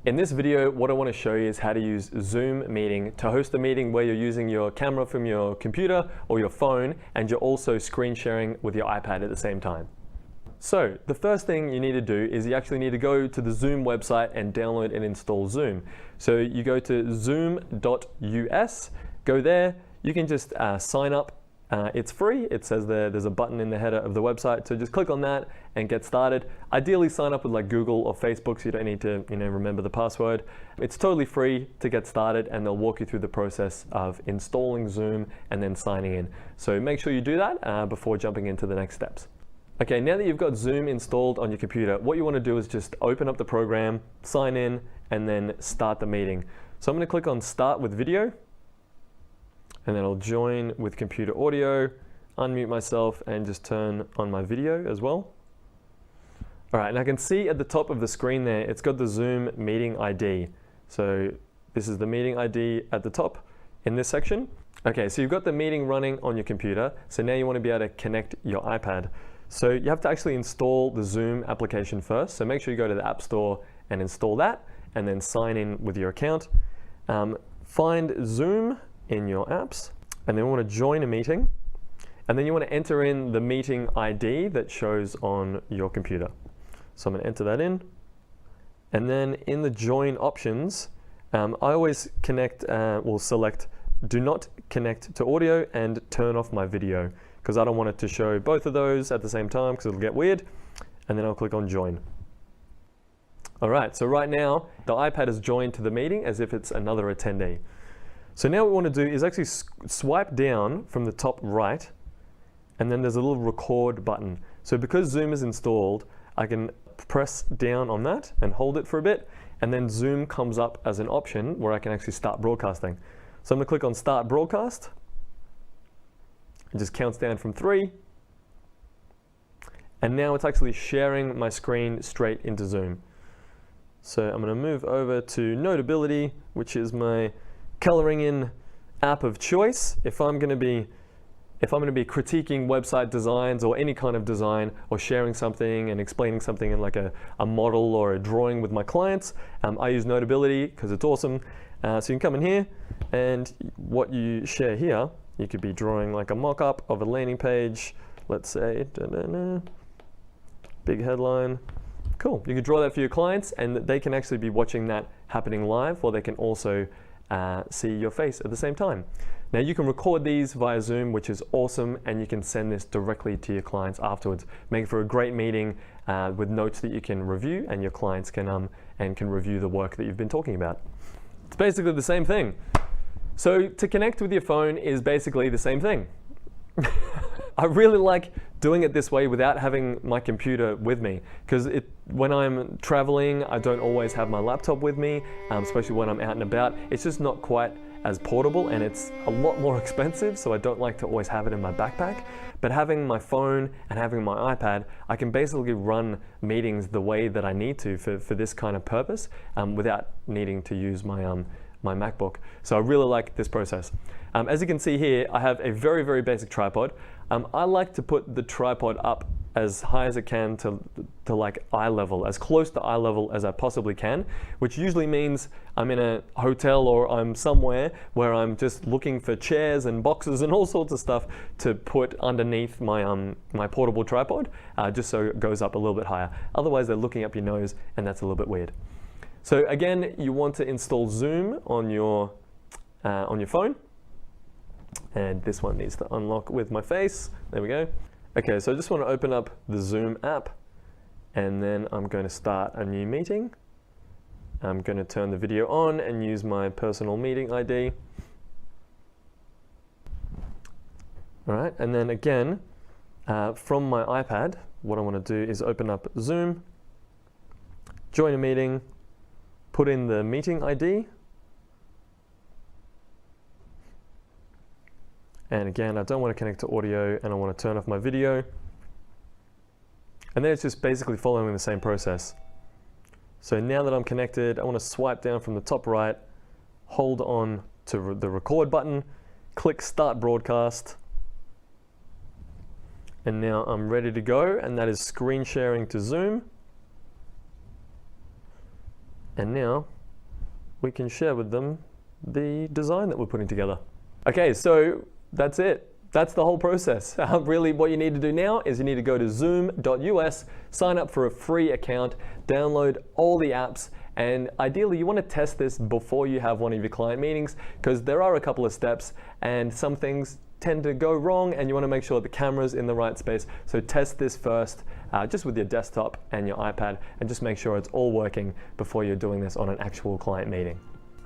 In this video, what I want to show you is how to use Zoom Meeting to host a meeting where you're using your camera from your computer or your phone, and you're also screen sharing with your iPad at the same time. So the first thing you need to do is you actually need to go to the Zoom website and download and install Zoom. So you go to zoom.us, go there, you can just sign up. It's free. It says there's a button in the header of the website, so just click on that and get started. Ideally sign up with like Google or Facebook so you don't need to remember the password. It's totally free to get started, and they'll walk you through the process of installing Zoom and then signing in. So make sure you do that before jumping into the next steps. Okay, now that you've got Zoom installed on your computer, what you want to do is just open up the program, sign in, and then start the meeting. So I'm going to click on Start with Video, and then I'll join with computer audio, unmute myself, and just turn on my video as well. All right, and I can see at the top of the screen there, it's got the Zoom meeting ID. So this is the meeting ID at the top in this section. Okay, so you've got the meeting running on your computer. So now you want to be able to connect your iPad. So you have to actually install the Zoom application first. So make sure you go to the App Store and install that, and then sign in with your account. Find Zoom in your apps, and then we want to join a meeting, and then you want to enter in the meeting ID that shows on your computer. So I'm going to enter that in, and then in the join options, I always select do not connect to audio and turn off my video, because I don't want it to show both of those at the same time because it'll get weird. And then I'll click on join. All right, so right now the iPad is joined to the meeting as if it's another attendee. So now what we want to do is actually swipe down from the top right, and then there's a little record button. So because Zoom is installed, I can press down on that and hold it for a bit, and then Zoom comes up as an option where I can actually start broadcasting. So I'm going to click on Start Broadcast. It just counts down from 3. And now it's actually sharing my screen straight into Zoom. So I'm going to move over to Notability, which is my coloring in app of choice. If I'm going to be critiquing website designs or any kind of design, or sharing something and explaining something in like a model or a drawing with my clients, I use Notability because it's awesome. So you can come in here, and what you share here, you could be drawing like a mock-up of a landing page, let's say, big headline. Cool, you could draw that for your clients, and they can actually be watching that happening live, or they can also see your face at the same time. Now you can record these via Zoom, which is awesome, and you can send this directly to your clients afterwards. Make it for a great meeting with notes that you can review, and your clients can review the work that you've been talking about. It's basically the same thing. So to connect with your phone is basically the same thing. I really like doing it this way without having my computer with me, because when I'm traveling, I don't always have my laptop with me, especially when I'm out and about. It's just not quite as portable, and it's a lot more expensive, so I don't like to always have it in my backpack. But having my phone and having my iPad, I can basically run meetings the way that I need to for this kind of purpose, without needing to use my MacBook. So I really like this process. As you can see here, I have a very, very basic tripod. I like to put the tripod up as high as it can to like eye level, as close to eye level as I possibly can, which usually means I'm in a hotel or I'm somewhere where I'm just looking for chairs and boxes and all sorts of stuff to put underneath my my portable tripod, just so it goes up a little bit higher. Otherwise, they're looking up your nose, and that's a little bit weird. So again, you want to install Zoom on your phone, and this one needs to unlock with my face. There we go. Okay, so I just want to open up the Zoom app, and then I'm going to start a new meeting. I'm going to turn the video on and use my personal meeting ID. All right, and then again, from my iPad, what I want to do is open up Zoom, join a meeting, put in the meeting ID. And again, I don't want to connect to audio, and I want to turn off my video. And then it's just basically following the same process. So now that I'm connected, I want to swipe down from the top right, hold on to the record button, click Start Broadcast. And now I'm ready to go, and that is screen sharing to Zoom. And now we can share with them the design that we're putting together. Okay, so that's it. That's the whole process. Really, what you need to do now is you need to go to zoom.us, sign up for a free account, download all the apps, and ideally you want to test this before you have one of your client meetings, because there are a couple of steps and some things tend to go wrong and you want to make sure the camera's in the right space. So test this first, just with your desktop and your iPad, and just make sure it's all working before you're doing this on an actual client meeting.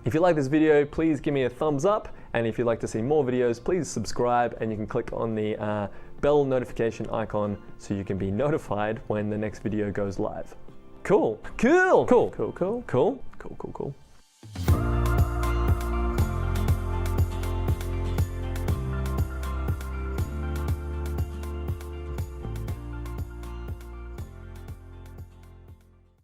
If you like this video, please give me a thumbs up, and if you'd like to see more videos, please subscribe, and you can click on the bell notification icon so you can be notified when the next video goes live. Cool. Cool. Cool. Cool. Cool. Cool. Cool. Cool. Cool.